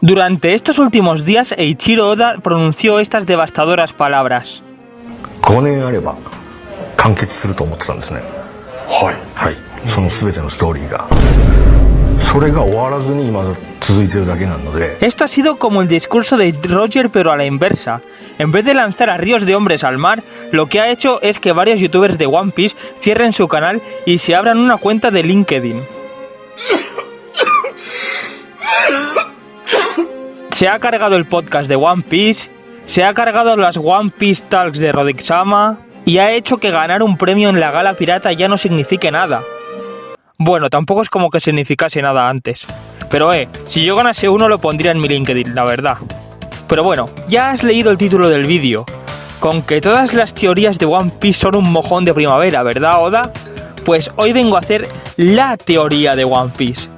Durante estos últimos días, Eiichiro Oda pronunció estas devastadoras palabras. 5年あれば完結すると思ってたんですね。はい、はい、その全てのストーリーが。それが終わらずに今続いてるだけなので。Esto ha sido como el discurso de Roger pero a la inversa. En vez de lanzar a ríos de hombres al mar, lo que ha hecho es que varios youtubers de One Piece cierren su canal y se abran una cuenta de LinkedIn. Se ha cargado el podcast de One Piece, se ha cargado las One Piece Talks de Rodix-sama y ha hecho que ganar un premio en la gala pirata ya no signifique nada. Bueno, tampoco es como que significase nada antes. Pero si yo ganase uno lo pondría en mi LinkedIn, la verdad. Pero bueno, ya has leído el título del vídeo. Con que todas las teorías de One Piece son un mojón de primavera, ¿verdad, Oda? Pues hoy vengo a hacer la teoría de One Piece.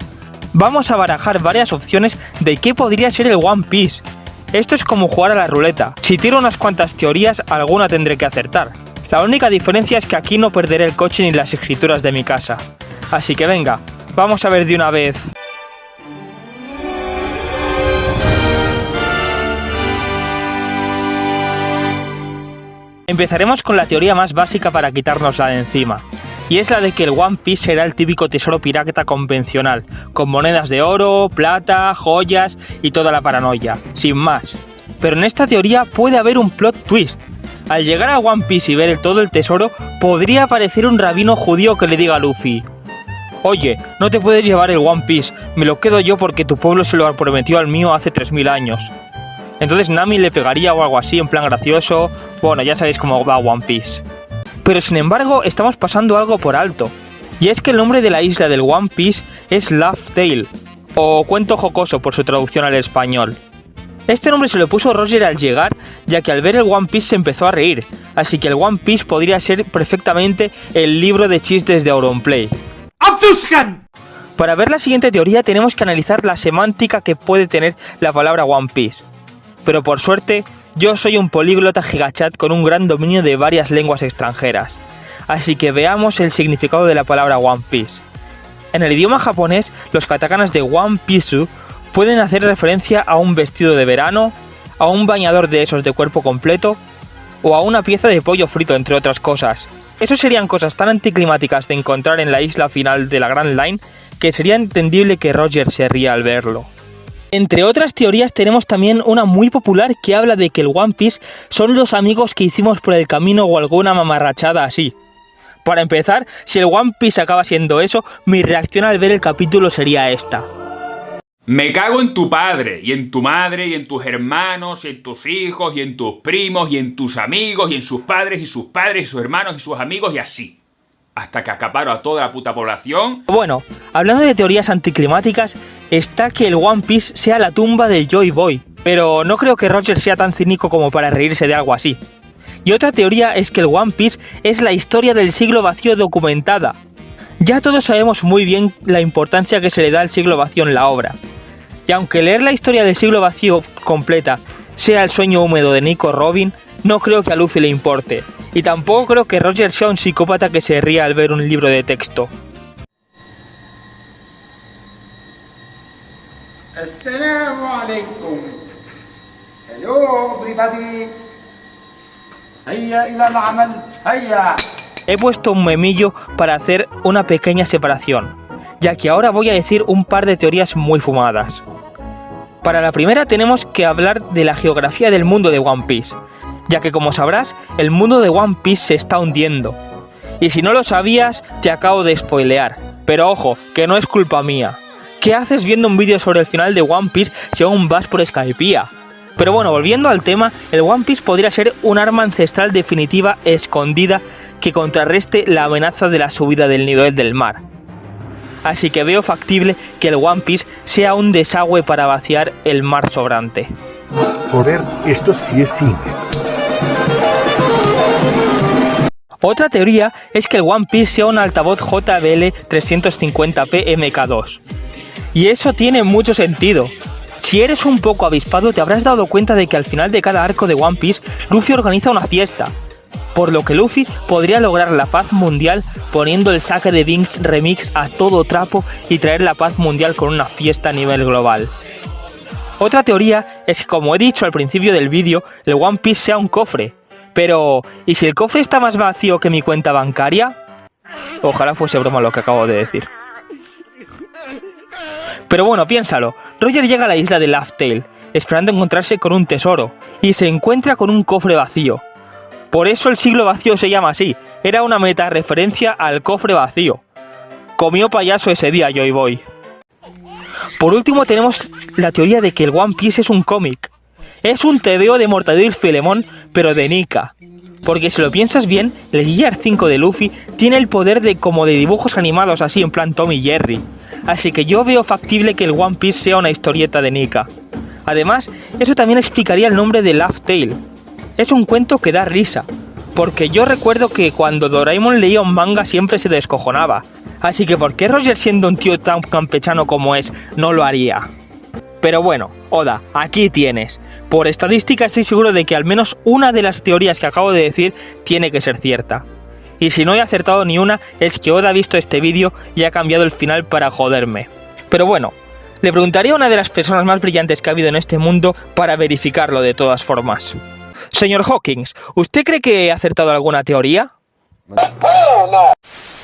Vamos a barajar varias opciones de qué podría ser el One Piece. Esto es como jugar a la ruleta. Si tiro unas cuantas teorías, alguna tendré que acertar. La única diferencia es que aquí no perderé el coche ni las escrituras de mi casa. Así que venga, vamos a ver de una vez. Empezaremos con la teoría más básica para quitárnosla de encima. Y es la de que el One Piece será el típico tesoro pirata convencional, con monedas de oro, plata, joyas y toda la paranoia, sin más. Pero en esta teoría puede haber un plot twist. Al llegar a One Piece y ver todo el tesoro, podría aparecer un rabino judío que le diga a Luffy: oye, no te puedes llevar el One Piece, me lo quedo yo porque tu pueblo se lo prometió al mío hace 3000 años. Entonces Nami le pegaría o algo así en plan gracioso. Bueno, ya sabéis cómo va One Piece. Pero sin embargo estamos pasando algo por alto. Y es que el nombre de la isla del One Piece es Laugh Tale, o Cuento Jocoso por su traducción al español. Este nombre se lo puso Roger al llegar, ya que al ver el One Piece se empezó a reír, así que el One Piece podría ser perfectamente el libro de chistes de Auronplay. Para ver la siguiente teoría tenemos que analizar la semántica que puede tener la palabra One Piece. Pero por suerte, yo soy un políglota gigachat con un gran dominio de varias lenguas extranjeras. Así que veamos el significado de la palabra One Piece. En el idioma japonés, los katakanas de One Piece pueden hacer referencia a un vestido de verano, a un bañador de esos de cuerpo completo, o a una pieza de pollo frito, entre otras cosas. Eso serían cosas tan anticlimáticas de encontrar en la isla final de la Grand Line que sería entendible que Roger se ría al verlo. Entre otras teorías tenemos también una muy popular que habla de que el One Piece son los amigos que hicimos por el camino o alguna mamarrachada así. Para empezar, si el One Piece acaba siendo eso, mi reacción al ver el capítulo sería esta: me cago en tu padre, y en tu madre, y en tus hermanos, y en tus hijos, y en tus primos, y en tus amigos, y en sus padres, y sus hermanos, y sus amigos, y así. Hasta que acaparo a toda la puta población. Bueno, hablando de teorías anticlimáticas, está que el One Piece sea la tumba del Joy Boy. Pero no creo que Roger sea tan cínico como para reírse de algo así. Y otra teoría es que el One Piece es la historia del siglo vacío documentada. Ya todos sabemos muy bien la importancia que se le da al siglo vacío en la obra. Y aunque leer la historia del siglo vacío completa sea el sueño húmedo de Nico Robin, no creo que a Luffy le importe. Y tampoco creo que Roger sea un psicópata que se ría al ver un libro de texto. Assalamu alaikum. Hello everybody. Hayya ila al-amal. Hayya. He puesto un memillo para hacer una pequeña separación, ya que ahora voy a decir un par de teorías muy fumadas. Para la primera tenemos que hablar de la geografía del mundo de One Piece, ya que como sabrás, el mundo de One Piece se está hundiendo. Y si no lo sabías, te acabo de spoilear. Pero ojo, que no es culpa mía. ¿Qué haces viendo un vídeo sobre el final de One Piece si aún vas por Skypiea? Pero bueno, volviendo al tema, el One Piece podría ser un arma ancestral definitiva escondida que contrarreste la amenaza de la subida del nivel del mar. Así que veo factible que el One Piece sea un desagüe para vaciar el mar sobrante. Joder, esto sí es cine. Otra teoría es que el One Piece sea un altavoz JBL 350p MK2. Y eso tiene mucho sentido. Si eres un poco avispado te habrás dado cuenta de que al final de cada arco de One Piece, Luffy organiza una fiesta. Por lo que Luffy podría lograr la paz mundial poniendo el Sake de Binks Remix a todo trapo y traer la paz mundial con una fiesta a nivel global. Otra teoría es que, como he dicho al principio del vídeo, el One Piece sea un cofre. Pero, ¿y si el cofre está más vacío que mi cuenta bancaria? Ojalá fuese broma lo que acabo de decir. Pero bueno, piénsalo. Roger llega a la isla de Laugh Tale, esperando encontrarse con un tesoro, y se encuentra con un cofre vacío. Por eso el siglo vacío se llama así. Era una meta referencia al cofre vacío. Comió payaso ese día, Joy Boy. Por último tenemos la teoría de que el One Piece es un cómic. Es un TVO de Mortadelo y Filemón, pero de Nika. Porque si lo piensas bien, el Gear 5 de Luffy tiene el poder de como de dibujos animados así en plan Tom y Jerry. Así que yo veo factible que el One Piece sea una historieta de Nika. Además, eso también explicaría el nombre de Laugh Tale. Es un cuento que da risa, porque yo recuerdo que cuando Doraemon leía un manga siempre se descojonaba. Así que ¿por qué Roger, siendo un tío tan campechano como es, no lo haría? Pero bueno, Oda, aquí tienes. Por estadística estoy seguro de que al menos una de las teorías que acabo de decir tiene que ser cierta. Y si no he acertado ni una, es que Oda ha visto este vídeo y ha cambiado el final para joderme. Pero bueno, le preguntaría a una de las personas más brillantes que ha habido en este mundo para verificarlo de todas formas. Señor Hawkins, ¿usted cree que he acertado alguna teoría? Oh, no.